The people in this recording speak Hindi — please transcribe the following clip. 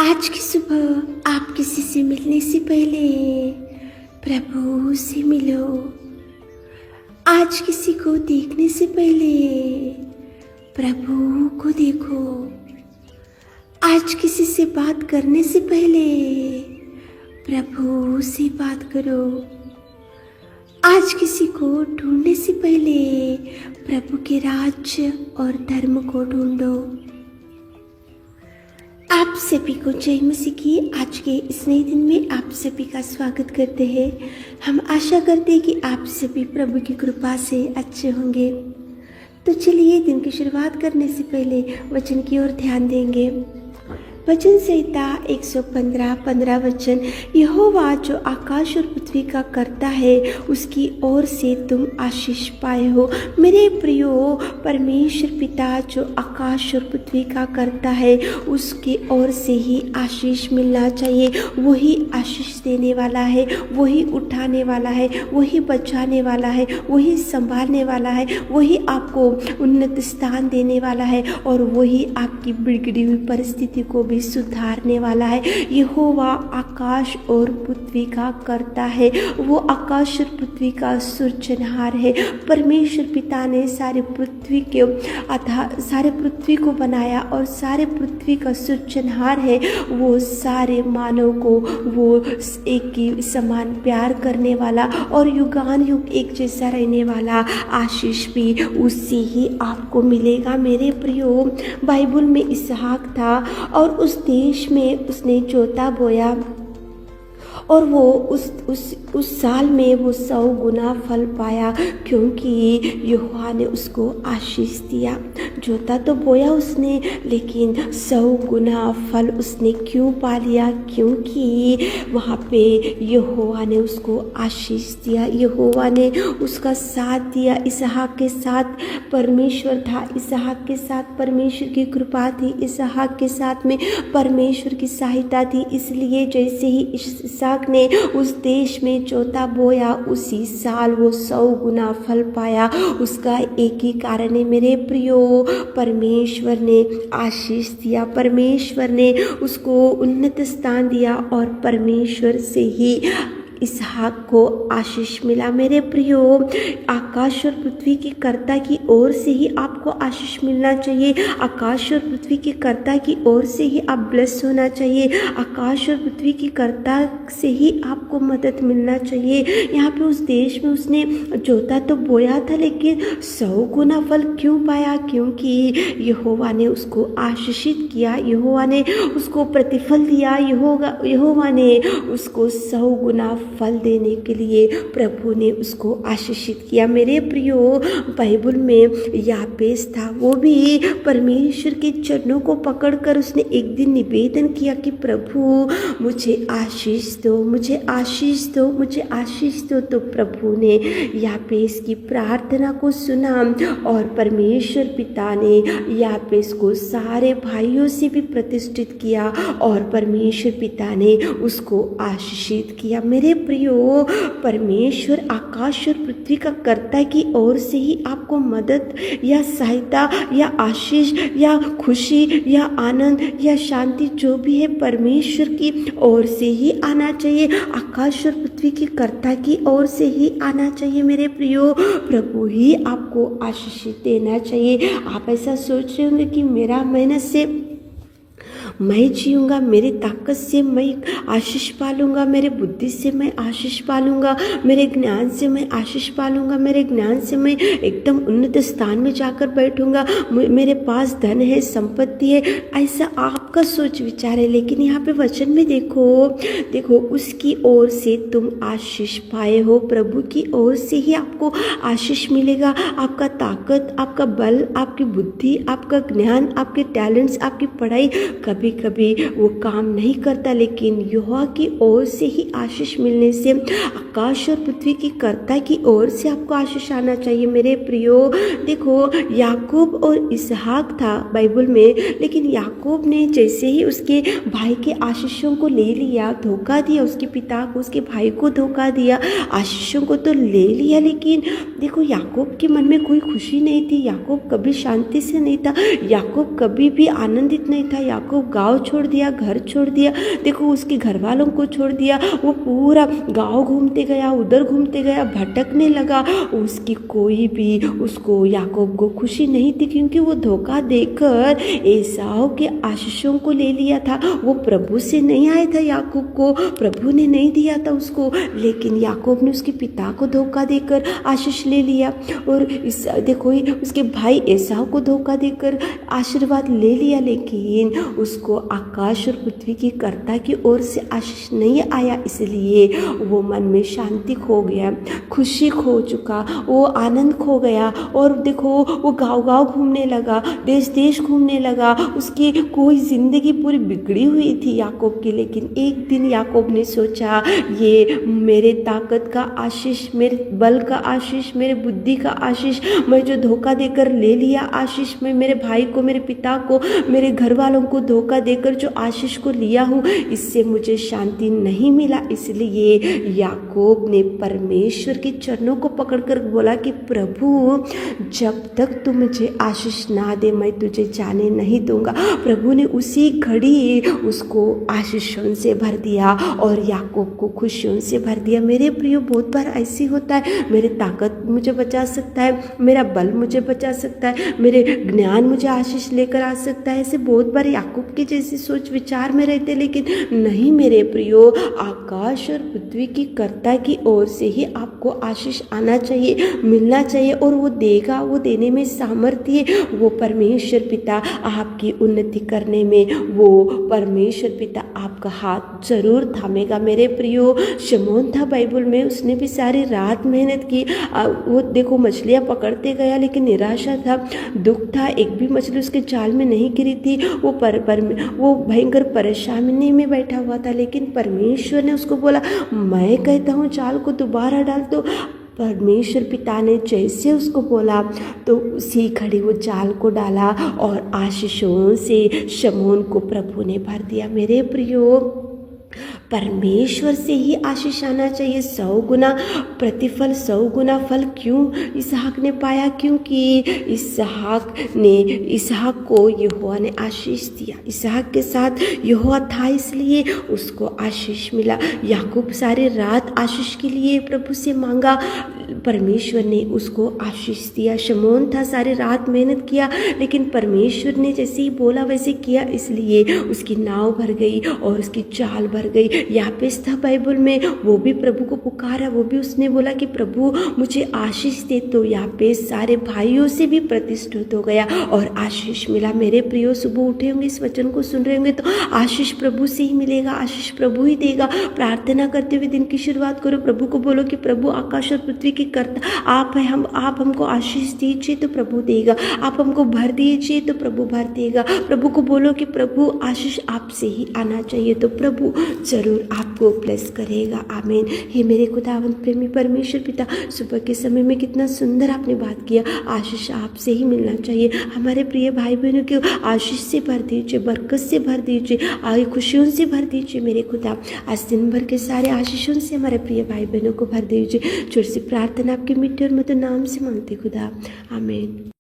आज की सुबह आप किसी से मिलने से पहले प्रभु से मिलो। आज किसी को देखने से पहले प्रभु को देखो। आज किसी से बात करने से पहले प्रभु से बात करो। आज किसी को ढूंढने से पहले प्रभु के राज्य और धर्म को ढूंढो। आप सभी को जय मसीह की आज के इस नए दिन में आप सभी का स्वागत करते हैं। हम आशा करते हैं कि आप सभी प्रभु की कृपा से अच्छे होंगे। तो चलिए दिन की शुरुआत करने से पहले वचन की ओर ध्यान देंगे। वचन संहिता 115 वचन, यहोवा जो आकाश और पृथ्वी का करता है उसकी ओर से तुम आशीष पाए हो। मेरे प्रियो, परमेश्वर पिता जो आकाश और पृथ्वी का करता है उसकी ओर से ही आशीष मिलना चाहिए। वही आशीष देने वाला है, वही उठाने वाला है, वही बचाने वाला है, वही संभालने वाला है, वही आपको उन्नत स्थान देने वाला है और वही आपकी बिगड़ी हुई परिस्थिति को भी सुधारने वाला है। यहोवा आकाश और पृथ्वी का करता है, वो आकाश और पृथ्वी का सृजनहार है। परमेश्वर पिता ने सारे पृथ्वी को बनाया और सारे पृथ्वी का सृजनहार है। वो सारे मानव को वो एक ही समान प्यार करने वाला और युगान युग एक जैसा रहने वाला आशीष भी उससे ही आपको मिलेगा। मेरे प्रियो, बाइबल में इसहाक था और उस देश में उसने जोता बोया और वो उस साल में वो 100 गुना फल पाया, क्योंकि यहोवा ने उसको आशीष दिया। जोता तो बोया उसने, लेकिन 100 गुना फल उसने क्यों पा लिया? क्योंकि वहाँ पे यहोवा ने उसको आशीष दिया, यहोवा ने उसका साथ दिया। इसहाक के साथ परमेश्वर था, इसहाक के साथ परमेश्वर की कृपा थी, इसहाक के साथ में परमेश्वर की सहायता थी। इसलिए जैसे ही इसहाक ने उस देश में जोता बोया, उसी साल वो 100 गुना फल पाया। उसका एक ही कारण है मेरे प्रियो, परमेश्वर ने आशीष दिया, परमेश्वर ने उसको उन्नत स्थान दिया और परमेश्वर से ही इसहाक को आशीष मिला। मेरे प्रियो, आकाश और पृथ्वी के कर्ता की ओर से ही आपको आशीष मिलना चाहिए। आकाश और पृथ्वी के कर्ता की ओर से ही आप ब्लेस होना चाहिए। आकाश और पृथ्वी के कर्ता से ही आपको मदद मिलना चाहिए। यहाँ पे उस देश में उसने जोता तो बोया था, लेकिन 100 गुना फल क्यों पाया? क्योंकि यहोवा ने उसको आशीषित किया, यहोवा ने उसको प्रतिफल दिया, यहोवा ने उसको 100 गुना फल देने के लिए प्रभु ने उसको आशीषित किया। मेरे प्रियो, बाइबल में यापेस था, वो भी परमेश्वर के चरणों को पकड़कर उसने एक दिन निवेदन किया कि प्रभु मुझे आशीष दो, मुझे आशीष दो, मुझे आशीष दो। तो प्रभु ने यापेस की प्रार्थना को सुना और परमेश्वर पिता ने यापेस को सारे भाइयों से भी प्रतिष्ठित किया और परमेश्वर पिता ने उसको आशीषित किया। मेरे प्रियो, परमेश्वर आकाश और पृथ्वी का कर्ता की ओर से ही आपको मदद या सहायता या आशीष या खुशी या आनंद या शांति जो भी है परमेश्वर की ओर से ही आना चाहिए। आकाश और पृथ्वी के कर्ता की ओर से ही आना चाहिए। मेरे प्रियो, प्रभु ही आपको आशीष देना चाहिए। आप ऐसा सोच रहे होंगे कि मेरा मेहनत से मैं जीऊँगा, मेरी ताकत से मैं आशीष पालूंगा, मेरे बुद्धि से मैं आशीष पालूंगा, मेरे ज्ञान से मैं आशीष पालूंगा, मेरे ज्ञान से मैं एकदम उन्नत स्थान में जाकर बैठूंगा, मेरे पास धन है, संपत्ति है, ऐसा आपका सोच विचार है। लेकिन यहाँ पे वचन में देखो उसकी ओर से तुम आशीष पाए हो। प्रभु की ओर से ही आपको आशीष मिलेगा। आपका ताकत, आपका बल, आपकी बुद्धि, आपका ज्ञान, आपके टैलेंट्स, आपकी पढ़ाई कभी वो काम नहीं करता, लेकिन यहोवा की ओर से ही आशीष मिलने से आकाश और पृथ्वी की कर्ता की ओर से आपको आशीष आना चाहिए। मेरे प्रियो, देखो याकूब और इसहाक था बाइबल में, लेकिन याकूब ने जैसे ही उसके भाई के आशीषों को ले लिया, धोखा दिया, उसके पिता को, उसके भाई को धोखा दिया, आशीषों को तो ले लिया, लेकिन देखो याकूब के मन में कोई खुशी नहीं थी। याकूब कभी शांति से नहीं था, याकूब कभी भी आनंदित नहीं था, याकूब गाँव छोड़ दिया, घर छोड़ दिया, देखो उसके घर वालों को छोड़ दिया, वो पूरा गाँव घूमते गया, उधर घूमते गया, भटकने लगा। उसकी कोई भी उसको याकूब को खुशी नहीं थी, क्योंकि वो धोखा देकर एसाव के आशीषों को ले लिया था। वो प्रभु से नहीं आया था, याकूब को प्रभु ने नहीं दिया था उसको, लेकिन याकूब ने उसके पिता को धोखा देकर आशीष ले लिया। और इस देखो उसके भाई एसाव को धोखा देकर आशीर्वाद ले लिया, लेकिन उसको आकाश और पृथ्वी की कर्ता की ओर से आशीष नहीं आया। इसलिए वो मन में शांति खो गया, खुशी खो चुका, वो आनंद खो गया। और देखो वो गांव-गांव घूमने लगा, देश-देश घूमने लगा, उसकी कोई ज़िंदगी पूरी बिगड़ी हुई थी याकूब की। लेकिन एक दिन याकूब ने सोचा, ये मेरे ताकत का आशीष, मेरे बल का आशीष, मेरे बुद्धि का आशीष, मैं जो धोखा देकर ले लिया आशीष, मैं मेरे भाई को, मेरे पिता को, मेरे घर वालों को धोखा देकर जो आशीष को लिया हूँ, इससे मुझे शांति नहीं मिला। इसलिए याकूब ने परमेश्वर के चरणों को पकड़कर बोला कि प्रभु, जब तक तू मुझे आशीष ना दे मैं तुझे जाने नहीं दूंगा। प्रभु ने उसी घड़ी उसको आशीषों से भर दिया और याकूब को खुशियों से भर दिया। मेरे प्रियो, बहुत बार ऐसी होता है, मेरे ताकत मुझे बचा सकता है, मेरा बल मुझे बचा सकता है, मेरे ज्ञान मुझे आशीष लेकर आ सकता है, ऐसे बहुत बार याकूब की जैसी सोच विचार में रहते। लेकिन नहीं मेरे प्रियो, आकाश और पृथ्वी की कर्ता की ओर से ही आपको आशीष आना चाहिए, मिलना चाहिए, और वो देगा, वो देने में सामर्थ्य है। वो परमेश्वर पिता आपकी उन्नति करने में, वो परमेश्वर पिता आपका हाथ जरूर थामेगा। मेरे प्रियो, शमौन था बाइबल में, उसने भी सारी रात मेहनत की। वो देखो मछलियाँ पकड़ते गया, लेकिन निराशा था, दुख था, एक भी मछली उसके जाल में नहीं गिरी थी। वो भयंकर परेशानी में बैठा हुआ था, लेकिन परमेश्वर ने उसको बोला, मैं कहता हूँ जाल को दोबारा डाल। तो परमेश्वर पिता ने जैसे उसको बोला, तो उसी घड़ी वो जाल को डाला और आशीषों से शमौन को प्रभु ने भर दिया। मेरे प्रियो, परमेश्वर से ही आशीष आना चाहिए। 100 गुना प्रतिफल, 100 गुना फल क्यों इसहाक ने पाया? क्योंकि इसहाक को यहोवा ने आशीष दिया। इसहाक के साथ यहोवा था, इसलिए उसको आशीष मिला। याकूब सारी रात आशीष के लिए प्रभु से मांगा, परमेश्वर ने उसको आशीष दिया। शमौन था, सारी रात मेहनत किया, लेकिन परमेश्वर ने जैसे ही बोला वैसे किया, इसलिए उसकी नाव भर गई और उसकी जाल भर गई। यापेस था बाइबल में, वो भी प्रभु को पुकारा, वो भी उसने बोला कि प्रभु मुझे आशीष दे। तो यापेस सारे भाइयों से भी प्रतिष्ठित हो गया और आशीष मिला। मेरे प्रियो, सुबह उठे होंगे, इस वचन को सुन रहे होंगे, तो आशीष प्रभु से ही मिलेगा, आशीष प्रभु ही देगा। प्रार्थना करते हुए दिन की शुरुआत करो, प्रभु को बोलो कि प्रभु आकाश और पृथ्वी की कर्ता आप है, आप हमको आशीष दीजिए तो प्रभु देगा, आप हमको भर दीजिए तो प्रभु भर देगा। प्रभु को बोलो कि प्रभु आशीष आपसे ही आना चाहिए, तो प्रभु जरूर आपको ब्लेस करेगा। आमीन। हे मेरे खुदावंद प्रेमी परमेश्वर पिता, सुबह के समय में कितना सुंदर आपने बात किया। आशीष आपसे ही मिलना चाहिए। हमारे प्रिय भाई बहनों को आशीष से भर दीजिए, बरकत से भर दीजिए, आगे खुशियों से भर दीजिए मेरे खुदा। आज दिन भर के सारे आशीषों से हमारे प्रिय भाई बहनों को भर दीजिए। छोटी सी प्रार्थना आपके मीठे और मधुर नाम से मांगते खुदा, आमीन।